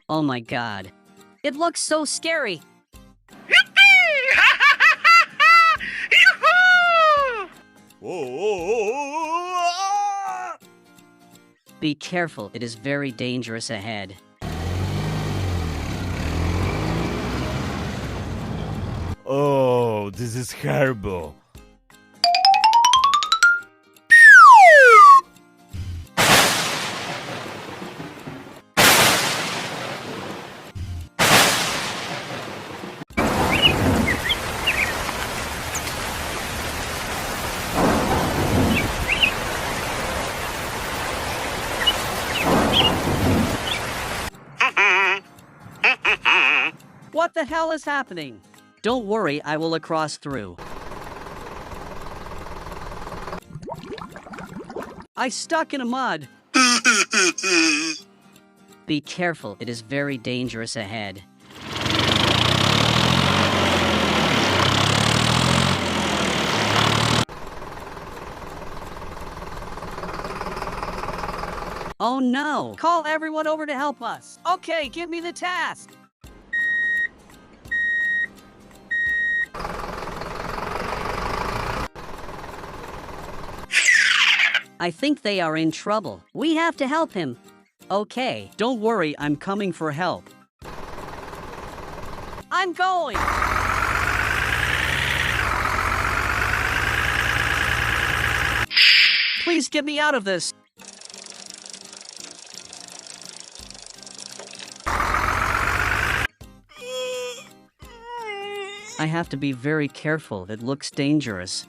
Oh my god. It looks so scary. Be careful, it is very dangerous ahead. Oh, this is horrible. What the hell is happening? Don't worry, I will cross through. I stuck in a mud. Be careful, it is very dangerous ahead. Oh no! Call everyone over to help us. Okay, give me the task. I think they are in trouble. We have to help him. Okay, don't worry, I'm coming for help. I'm going! Please get me out of this. I have to be very careful, it looks dangerous.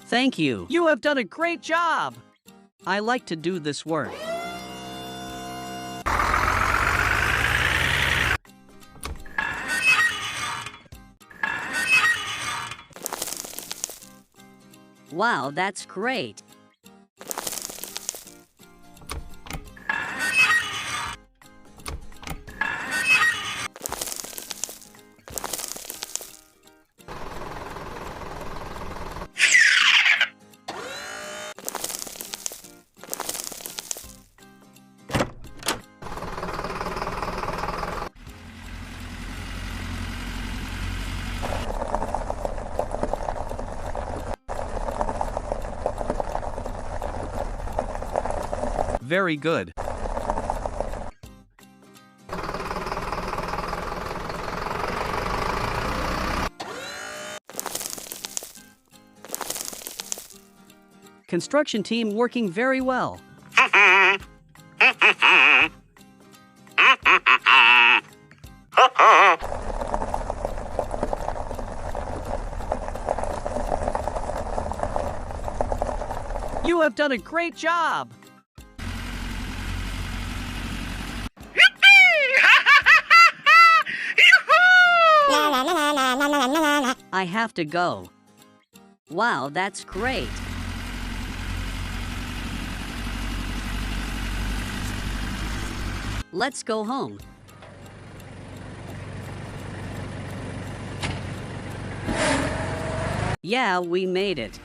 Thank you. You have done a great job. I like to do this work. Wow, that's great. Very good. Construction team working very well. You have done a great job. I have to go. Wow, that's great. Let's go home. Yeah, we made it.